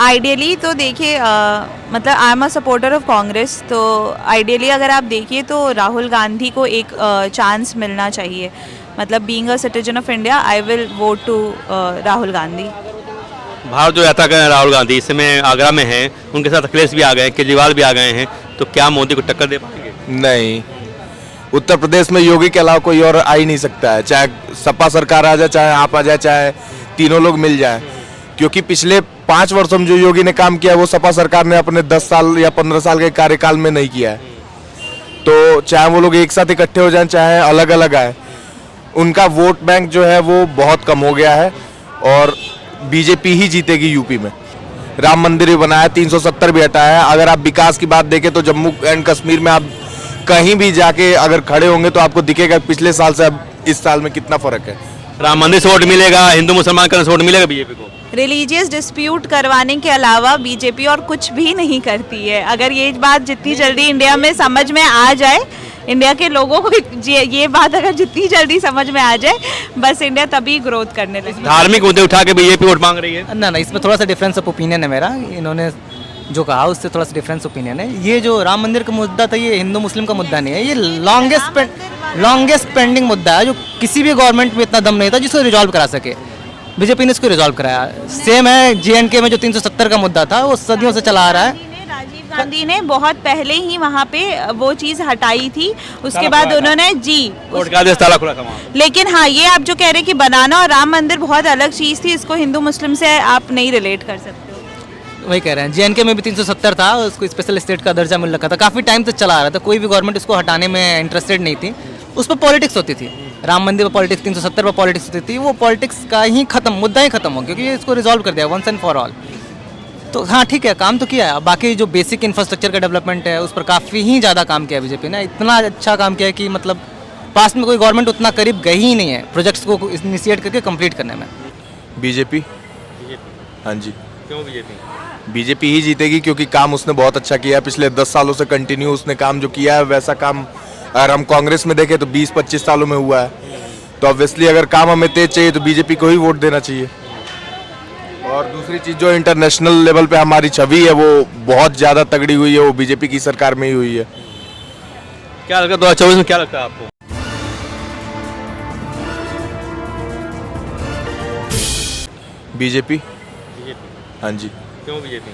Ideally तो देखिए मतलब I am a supporter of Congress, तो आइडियली अगर आप देखिए तो राहुल गांधी को एक चांस मिलना चाहिए। मतलब being a citizen of India I will vote to Rahul Gandhi. Bharat जो यात्रा कर रहे हैं राहुल गांधी, इस समय आगरा में हैं, उनके साथ अखिलेश भी आ गए हैं, केजरीवाल भी आ गए हैं, तो क्या मोदी को टक्कर दे पाएंगे? नहीं, उत्तर प्रदेश में योगी के अलावा कोई और आ ही नहीं सकता है। चाहे सपा सरकार आ जाए, चाहे आप आ जाए, चाहे तीनों लोग मिल जाए, क्योंकि पिछले 5 वर्षों में जो योगी ने काम किया है वो सपा सरकार ने अपने 10 साल या 15 साल के कार्यकाल में नहीं किया है। तो चाहे वो लोग एक साथ इकट्ठे हो जाएं, चाहे अलग अलग आए, उनका वोट बैंक जो है वो बहुत कम हो गया है और बीजेपी ही जीतेगी यूपी में। राम मंदिर भी बनाया, 370 भी हटाया है। अगर आप विकास की बात देखें तो जम्मू एंड कश्मीर में आप कहीं भी जाके अगर खड़े होंगे तो आपको दिखेगा पिछले साल से अब इस साल में कितना फर्क है। राम मंदिर से वोट मिलेगा, हिंदू मुसलमान का वोट मिलेगा बीजेपी को? रिलीजियस डिस्प्यूट करवाने के अलावा बीजेपी और कुछ भी नहीं करती है। अगर ये बात जितनी जल्दी इंडिया में समझ में आ जाए, इंडिया के लोगों को ये बात अगर जितनी जल्दी समझ में आ जाए, बस इंडिया तभी ग्रोथ करने लगे। धार्मिक मुद्दे उठा के बीजेपी वोट मांग रही है? ना, इसमें थोड़ा सा डिफरेंस ऑफ ओपिनियन है मेरा। इन्होंने जो कहा उससे थोड़ा सा डिफरेंस ओपिनियन है। ये जो राम मंदिर का मुद्दा था, ये हिंदू मुस्लिम का मुद्दा नहीं है, ये लॉन्गेस्ट पेंडिंग मुद्दा है जो किसी भी गवर्नमेंट में इतना दम नहीं था जिसको रिजॉल्व करा सके। बीजेपी ने इसको रिजॉल्व कराया। सेम है JNK में जो 370 का मुद्दा था, वो सदियों से चला आ रहा है। राजीव गांधी ने बहुत पहले ही वहाँ पे वो चीज़ हटाई थी, उसके बाद उन्होंने ताला खुला था वहाँ। लेकिन हाँ, ये आप जो कह रहे हैं कि बनाना और राम मंदिर बहुत अलग चीज़ थी, इसको हिंदू मुस्लिम से आप नहीं रिलेट कर सकते हो। वही कह रहे हैं, JNK में भी 370 था, उसको स्पेशल स्टेट का दर्जा मिल रखा था, काफ़ी टाइम तक चला आ रहा था। कोई भी गवर्नमेंट उसको हटाने में इंटरेस्टेड नहीं थी। उस पर पॉलिटिक्स होती थी, राम मंदिर पर पॉलिटिक्स, 370 पर पॉलिटिक्स होती थी। वो पॉलिटिक्स का ही खत्म, मुद्दा ही खत्म हो, क्योंकि इसको रिजॉल्व कर दिया वंस एंड फॉर ऑल। तो हाँ ठीक है, काम तो किया है। बाकी जो बेसिक इंफ्रास्ट्रक्चर का डेवलपमेंट है उस पर काफ़ी ही ज़्यादा काम किया है बीजेपी ने। इतना अच्छा काम किया है कि मतलब पास में कोई गवर्नमेंट उतना करीब गई ही नहीं है प्रोजेक्ट्स को इनिशिएट करके कंप्लीट करने में। बीजेपी, हाँ जी। क्यों बीजेपी? बीजेपी ही जीतेगी क्योंकि काम उसने बहुत अच्छा किया है। पिछले 10 सालों से कंटिन्यू उसने काम जो किया है, वैसा काम अगर हम कांग्रेस में देखें तो 20-25 सालों में हुआ है। तो ऑब्वियसली अगर काम हमें तेज चाहिए तो बीजेपी को ही वोट देना चाहिए। और दूसरी चीज़, जो इंटरनेशनल लेवल पे हमारी छवि है वो बहुत ज़्यादा तगड़ी हुई है, वो बीजेपी की सरकार में ही हुई है। क्या लगता है 2024 में, क्या लगता है आपको? बीजेपी, हाँ जी। क्यों बीजेपी?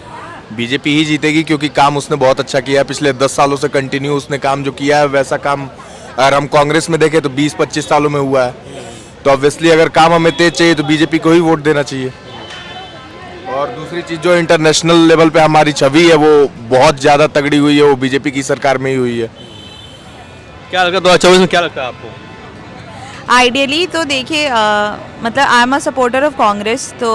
बीजेपी ही जीतेगी क्योंकि काम उसने बहुत अच्छा किया है। पिछले 10 सालों से कंटिन्यू उसने काम जो किया है, वैसा काम अगर हम कांग्रेस में देखें तो 20-25 सालों में हुआ है। तो ऑब्वियसली अगर काम हमें तेज चाहिए तो बीजेपी को ही वोट देना चाहिए। और दूसरी चीज़, जो इंटरनेशनल लेवल पे हमारी छवि है वो बहुत ज़्यादा तगड़ी हुई है, वो बीजेपी की सरकार में ही हुई है। क्या लगता है 2024 में, क्या लगता है आपको? आइडियली तो देखिए मतलब I am a supporter of Congress, तो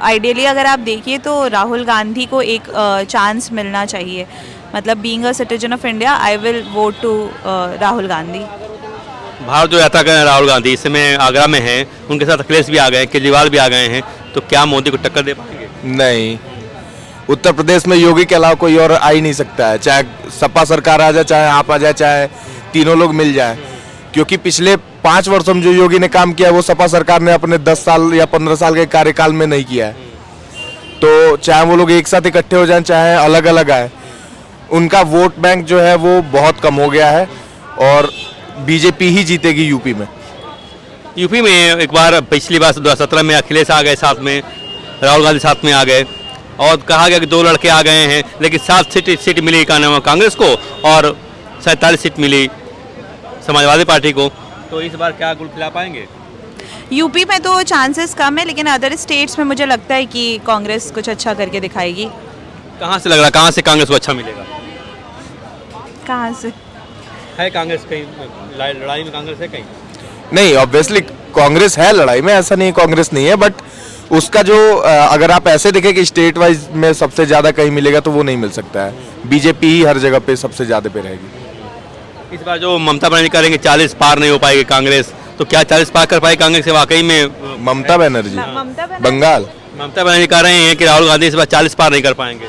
आइडियली अगर आप देखिए तो राहुल गांधी को एक चांस मिलना चाहिए। मतलब being a citizen of India I will vote to Rahul Gandhi. Bharat जो यात्रा कर रहे हैं राहुल गांधी, इस समय आगरा में हैं, उनके साथ अखिलेश भी आ गए हैं, केजरीवाल भी आ गए हैं, तो क्या मोदी को टक्कर दे पाएंगे? नहीं, उत्तर प्रदेश में योगी के अलावा कोई और आ ही नहीं सकता है। चाहे सपा सरकार आ जाए, चाहे आप आ जाए, चाहे तीनों लोग मिल जाए, क्योंकि पिछले 5 वर्षों में जो योगी ने काम किया है वो सपा सरकार ने अपने 10 साल या 15 साल के कार्यकाल में नहीं किया है। तो चाहे वो लोग एक साथ इकट्ठे हो जाएं, चाहे अलग अलग आए, उनका वोट बैंक जो है वो बहुत कम हो गया है और बीजेपी ही जीतेगी यूपी में। यूपी में एक बार पिछली बार 2017 में अखिलेश आ गए, साथ में राहुल गांधी साथ में आ गए और कहा गया कि 2 लड़के आ गए हैं, लेकिन 7 सीट मिली कांग्रेस को और 47 सीट मिली समाजवादी पार्टी को। तो इस बार क्या गुल खिला पाएंगे? यूपी में तो चांसेस कम है, लेकिन अदर स्टेट्स में मुझे लगता है कि कांग्रेस कुछ अच्छा करके दिखाएगी। कहाँ से लग रहा है, कहाँ से कांग्रेस को अच्छा मिलेगा? कहाँ से है कांग्रेस कहीं लड़ाई में? कांग्रेस है कहीं? नहीं, ऑब्वियसली कांग्रेस है लड़ाई में, ऐसा नहीं कांग्रेस नहीं है, बट उसका जो अगर आप ऐसे देखें कि स्टेट वाइज में सबसे ज़्यादा कहीं मिलेगा तो वो नहीं मिल सकता है। बीजेपी ही हर जगह पे सबसे ज़्यादा पे रहेगी। इस बार जो ममता बनर्जी करेंगे 40 पार नहीं हो पाएगी कांग्रेस, तो क्या 40 पार कर पाएगी कांग्रेस से? वाकई में ममता बनर्जी बंगाल, ममता बनर्जी कह रहे हैं कि राहुल गांधी इस बार 40 पार नहीं कर पाएंगे।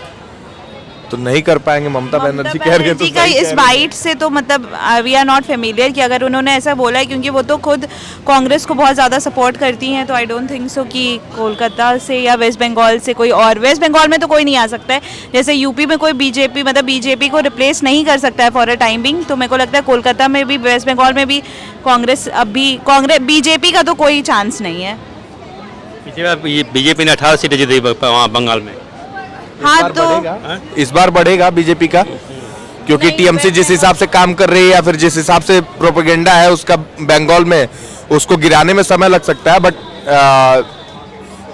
तो नहीं कर पाएंगे। ममता बनर्जी कह रही है तो बनर्जी का सही कह इस रही है। बाइट से तो मतलब वी आर नॉट फेमिलियर कि अगर उन्होंने ऐसा बोला है, क्योंकि वो तो खुद कांग्रेस को बहुत ज़्यादा सपोर्ट करती हैं, तो आई डोंट थिंक सो कि कोलकाता से या वेस्ट बंगाल से कोई और, वेस्ट बंगाल में तो कोई नहीं आ सकता है, जैसे यूपी में कोई बीजेपी मतलब बीजेपी को रिप्लेस नहीं कर सकता है फॉर अ टाइम बिंग, तो मेरे को लगता है कोलकाता में भी वेस्ट बंगाल में भी कांग्रेस बीजेपी का तो कोई चांस नहीं है। बीजेपी ने 18 सीटें जीती वहाँ बंगाल में। हाँ तो इस बार बढ़ेगा बीजेपी का, क्योंकि नहीं, टीएमसी जिस हिसाब से काम कर रही है या फिर जिस हिसाब से प्रोपेगेंडा है उसका बंगाल में, उसको गिराने में समय लग सकता है, बट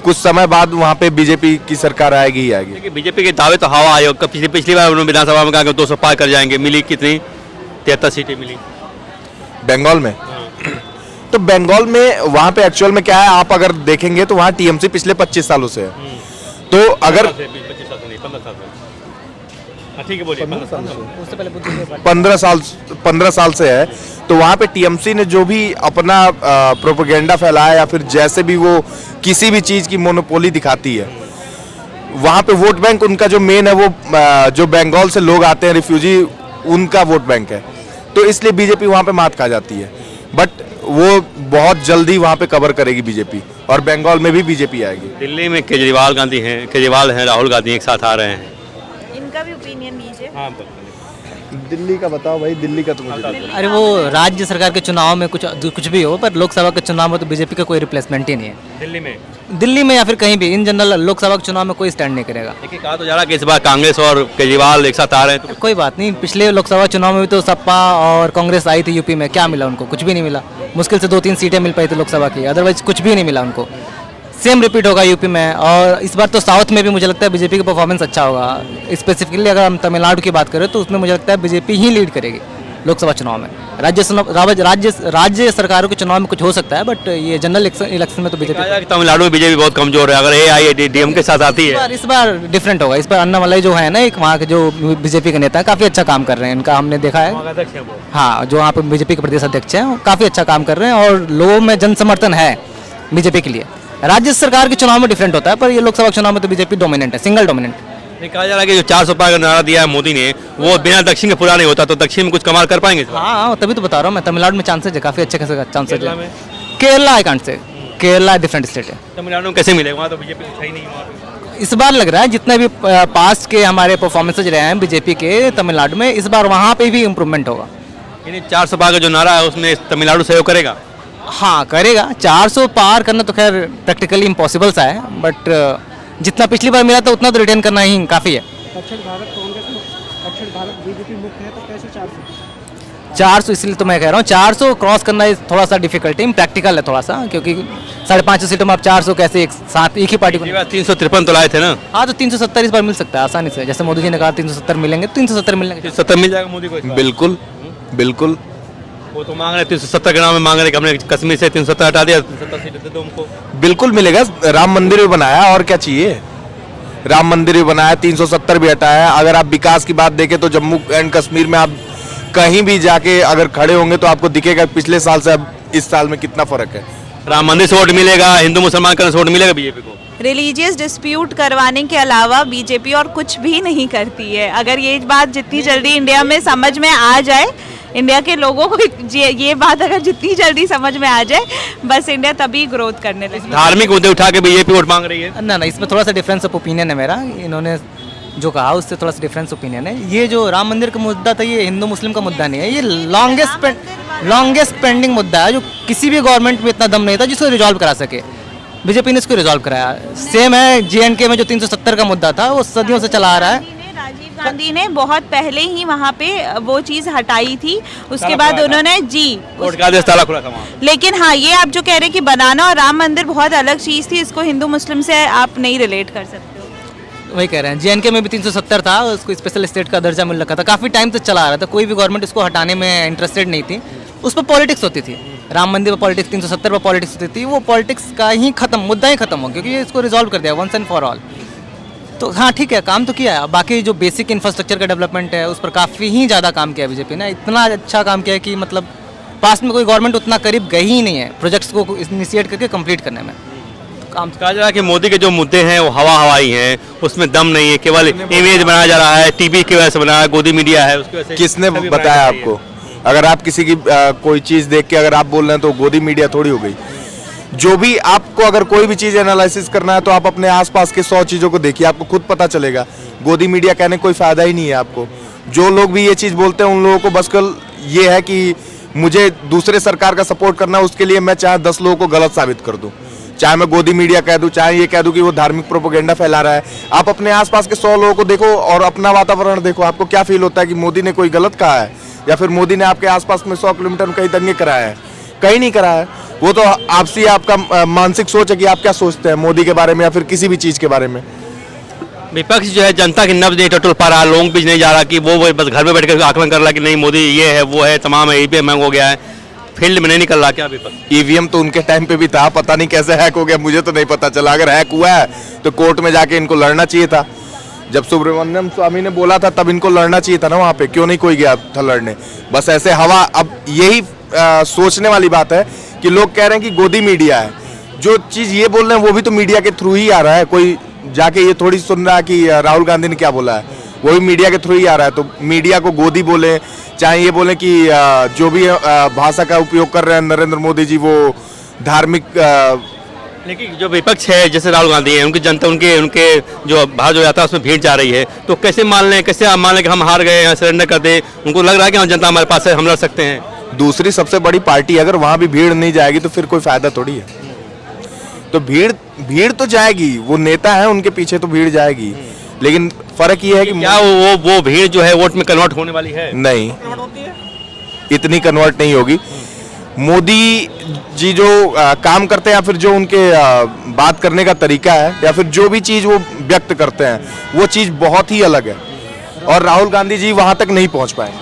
कुछ समय बाद वहाँ पे बीजेपी की सरकार आएगी ही आएगी। देखिए बीजेपी के दावे तो हवा आयोग का पिछली बार उन्होंने विधानसभा में कहा कि 200 पार कर जाएंगे, मिली कितनी 73 सीटें मिली बंगाल में। तो बंगाल में वहाँ पे एक्चुअल में क्या है, आप अगर देखेंगे तो वहाँ टीएमसी पिछले 25 सालों से है, तो अगर 25 साल से नहीं 15 साल से। ठीक है बोलिए। 15 साल से है, तो वहाँ पे टीएमसी ने जो भी अपना प्रोपेगेंडा फैलाया या फिर जैसे भी वो किसी भी चीज़ की मोनोपोली दिखाती है, वहाँ पे वोट बैंक उनका जो मेन है वो जो बंगाल से लोग आते हैं रिफ्यूजी, उनका वोट बैंक है, तो इसलिए बीजेपी वहाँ पे मात खा जाती है। बट वो बहुत जल्दी वहाँ पे कवर करेगी बीजेपी, और बंगाल में भी बीजेपी आएगी। दिल्ली में केजरीवाल हैं, राहुल गांधी एक साथ आ रहे हैं। इनका भी ओपिनियन लीजिए। हाँ दिल्ली का बताओ भाई, दिल्ली का तो मुझे अरे वो राज्य सरकार के चुनाव में कुछ भी हो, पर लोकसभा के चुनाव में तो बीजेपी का कोई रिप्लेसमेंट ही नहीं है। दिल्ली में या फिर कहीं भी इन जनरल लोकसभा के चुनाव में कोई स्टैंड नहीं करेगा। देखिए कहा तो जा रहा कि इस बार कांग्रेस और केजरीवाल एक साथ आ रहे हैं, तो कोई बात नहीं, पिछले लोकसभा चुनाव में भी तो सपा और कांग्रेस आई थी यूपी में, क्या मिला उनको? कुछ भी नहीं मिला। मुश्किल से 2-3 सीटें मिल पाई थी लोकसभा की, अदरवाइज कुछ भी नहीं मिला उनको। सेम रिपीट होगा यूपी में, और इस बार तो साउथ में भी मुझे लगता है बीजेपी का परफॉर्मेंस अच्छा होगा। स्पेसिफिकली अगर हम तमिलनाडु की बात करें तो उसमें मुझे लगता है बीजेपी ही लीड करेगी लोकसभा चुनाव में। राज्य सरकारों के चुनाव में कुछ हो सकता है, बट ये जनरल इलेक्शन में तो बीजेपी। तमिलनाडु में बीजेपी बहुत कमजोर है, अगर AIADM के साथ आती है। इस बार डिफरेंट होगा। इस बार अन्नामलाई जो है ना, एक वहाँ के जो बीजेपी के नेता है, काफ़ी अच्छा काम कर रहे हैं, इनका हमने देखा है। हाँ, जो वहाँ पर बीजेपी के प्रदेश अध्यक्ष हैं, काफ़ी अच्छा काम कर रहे हैं और लोगों में जन समर्थन है बीजेपी के लिए। राज्य सरकार के चुनाव में डिफरेंट होता है, पर ये लोकसभा चुनाव में तो बीजेपी डोमिनेंट है, सिंगल डोमिनेंट। नहीं कहा जा रहा है कि जो 400 पार का नारा दिया है मोदी ने, वो बिना दक्षिण के पूरा नहीं होता, तो दक्षिण में कुछ कमाल कर पाएंगे? हाँ, तभी तो बता रहा हूँ मैं, तमिलनाडु में चांसेज है, काफ़ी अच्छे खासे चांसेज है। Kerala I can't say, Kerala different state है। तमिलनाडु में कैसे मिलेगा? वहाँ तो बीजेपी कुछ है ही नहीं। वहाँ इस बार लग रहा है जितने भी पास्ट के हमारे परफॉर्मेंसेज रहे हैं बीजेपी के तमिलनाडु में, इस बार वहाँ पे भी इम्प्रूवमेंट होगा। यानी 400 पार का जो नारा है उसमें तमिलनाडु सहयोग करेगा? हाँ करेगा। 400 पार करना तो खैर प्रैक्टिकली इम्पॉसिबल सा है, बट जितना पिछली बार मिला था उतना तो रिटेन करना ही काफ़ी है। दक्षिण भारत बीजेपी मुक्त है, तो कैसे 400? 400 इसलिए तो मैं कह रहा हूँ 400 क्रॉस करना थोड़ा सा डिफिकल्ट है, प्रैक्टिकल है थोड़ा सा, क्योंकि 550 सीटों में आप 400 कैसे एक साथ एक ही पार्टी को। 353 तो लाए थे ना। हाँ, तो 370 इस बार मिल सकता है आसानी से, जैसे मोदी जी ने कहा 370 मिलेंगे, तो 370 मिलेंगे। 370 मिल जाएगा मोदी को? बिल्कुल बिल्कुल। वो तो मांग रहे 370 के नाम में, मांग रहे कि हमने कश्मीर से 370 हटा दिया, 370 सीटें दे दो उनको। बिल्कुल मिलेगा। राम मंदिर भी बनाया, और क्या चाहिए? राम मंदिर भी बनाया, 370 भी हटाया। अगर आप विकास की बात देखें तो जम्मू एंड कश्मीर में आप कहीं भी जाके अगर खड़े होंगे तो आपको दिखेगा पिछले साल से अब इस साल में कितना फर्क है। राम मंदिर से वोट मिलेगा, हिंदू मुसलमान का वोट मिलेगा बीजेपी को। रिलीजियस डिस्प्यूट करवाने के अलावा बीजेपी और कुछ भी नहीं करती है। अगर ये बात जितनी जल्दी इंडिया में समझ में आ जाए, इंडिया के लोगों को ये बात अगर जितनी जल्दी समझ में आ जाए, बस इंडिया तभी ग्रोथ करने लगे। धार्मिक मुद्दे उठा के बीजेपी वोट मांग रही है। ना, इसमें थोड़ा सा डिफरेंस ऑफ ओपिनियन है मेरा। इन्होंने जो कहा उससे थोड़ा सा डिफरेंस ओपिनियन है। ये जो राम मंदिर का मुद्दा था, ये हिंदू मुस्लिम का मुद्दा नहीं है, ये लॉन्गेस्ट पेंडिंग मुद्दा है, जो किसी भी गवर्नमेंट में इतना दम नहीं था जिसको रिजॉल्व करा सके। बीजेपी ने इसको रिजॉल्व कराया। सेम है JNK में जो 370 का मुद्दा था, वो सदियों से चला आ रहा है। राजीव गांधी ने बहुत पहले ही वहाँ पे वो चीज़ हटाई थी, उसके बाद उन्होंने वोट का आदेश ताला खुला था वहाँ। लेकिन हाँ, ये आप जो कह रहे हैं कि बनाना और राम मंदिर बहुत अलग चीज़ थी, इसको हिंदू मुस्लिम से आप नहीं रिलेट कर सकते हो। वही कह रहे हैं, JNK में भी 370 था, उसको स्पेशल स्टेट का दर्जा मिल रखा था, काफ़ी टाइम तक चला आ रहा था, कोई भी गवर्नमेंट उसको हटाने में इंटरेस्टेड नहीं थी। उस पर पॉलिटिक्स होती थी, राम मंदिर पर पॉलिटिक्स, 370 पर पॉलिटिक्स होती थी, वो पॉलिटिक्स का ही खत्म, मुद्दा ही खत्म हो, क्योंकि इसको रिजॉल्व कर दिया वंस एंड फॉर ऑल। तो हाँ ठीक है, काम तो किया है। बाकी जो बेसिक इंफ्रास्ट्रक्चर का डेवलपमेंट है उस पर काफ़ी ही ज़्यादा काम किया बीजेपी ने, इतना अच्छा काम किया है कि मतलब पास में कोई गवर्नमेंट उतना करीब गई ही नहीं है प्रोजेक्ट्स को इनिशिएट करके कंप्लीट करने में। काम कहा जा रहा है कि मोदी के जो मुद्दे हैं वो हवा हवाई हैं, उसमें दम नहीं है, केवल इमेज बनाया जा रहा है, टीवी की वजह से बनाया, गोदी मीडिया है उसकी वजह से। किसने छवि बताया बनाई जा रही है। आपको? अगर आप किसी की कोई चीज देख के अगर आप बोल रहे हैं तो गोदी मीडिया थोड़ी हो गई। जो भी आपको अगर कोई भी चीज एनालिसिस करना है तो आप अपने आसपास के 100 चीजों को देखिए, आपको खुद पता चलेगा। गोदी मीडिया कहने कोई फायदा ही नहीं है आपको। जो लोग भी ये चीज बोलते हैं उन लोगों को बस कल ये है कि मुझे दूसरे सरकार का सपोर्ट करना है, उसके लिए मैं चाहे 10 लोगों को गलत साबित कर दूं, चाहे मैं गोदी मीडिया कह दूं, चाहे ये कह दूं कि वो धार्मिक प्रोपेगेंडा फैला रहा है। आप अपने आसपास के 100 लोगों को देखो और अपना वातावरण देखो, आपको क्या फील होता है कि मोदी ने कोई गलत कहा है या फिर मोदी ने आपके आसपास में 100 किलोमीटर में कहीं दंगे कराए हैं? कहीं नहीं करा है। वो तो आपसी आपका मानसिक सोच है कि आप क्या सोचते हैं मोदी के बारे में या फिर किसी भी चीज के बारे में। विपक्ष जो है जनता की नब्ज नहीं टटोल पा रहा, लोगों बीच नहीं जा रहा कि वो बस घर में बैठ कर आकलन कर रहा कि नहीं मोदी ये है वो है, तमाम है, ईवीएम हैंग हो गया है, फील्ड में नहीं निकल रहा क्या विपक्ष? ईवीएम तो उनके टाइम पे भी था, पता नहीं कैसे हैक हो गया, मुझे तो नहीं पता चला। अगर हैक हुआ है तो कोर्ट में जाके इनको लड़ना चाहिए था। जब सुब्रमण्यम स्वामी ने बोला था तब इनको लड़ना चाहिए था ना वहाँ पे, क्यों नहीं कोई गया था लड़ने? बस ऐसे हवा। अब यही सोचने वाली बात है कि लोग कह रहे हैं कि गोदी मीडिया है, जो चीज़ ये बोल रहे हैं वो भी तो मीडिया के थ्रू ही आ रहा है। कोई जाके ये थोड़ी सुन रहा है कि राहुल गांधी ने क्या बोला है, वो भी मीडिया के थ्रू ही आ रहा है। तो मीडिया को गोदी बोले, चाहे ये बोले कि जो भी भाषा का उपयोग कर रहे हैं नरेंद्र मोदी जी वो धार्मिक। लेकिन जो विपक्ष है जैसे राहुल गांधी है, उनकी जनता उनके जो बाहर जो जाता है उसमें भीड़ जा रही है, तो कैसे मान लें कि हम हार गए हैं, सरेंडर कर दे? उनको लग रहा है कि जनता हमारे पास है, हम लड़ सकते हैं। दूसरी सबसे बड़ी पार्टी अगर वहां भी भीड़ नहीं जाएगी तो फिर कोई फायदा थोड़ी है। तो भीड़ तो जाएगी, वो नेता है उनके पीछे तो भीड़ जाएगी, लेकिन फर्क ये है कि क्या वो भीड़ जो है वोट में कन्वर्ट होने वाली है? नहीं, इतनी कन्वर्ट नहीं होगी। मोदी जी जो काम करते हैं या फिर जो उनके बात करने का तरीका है या फिर जो भी चीज वो व्यक्त करते हैं वो चीज बहुत ही अलग है और राहुल गांधी जी वहां तक नहीं पहुंच पाए।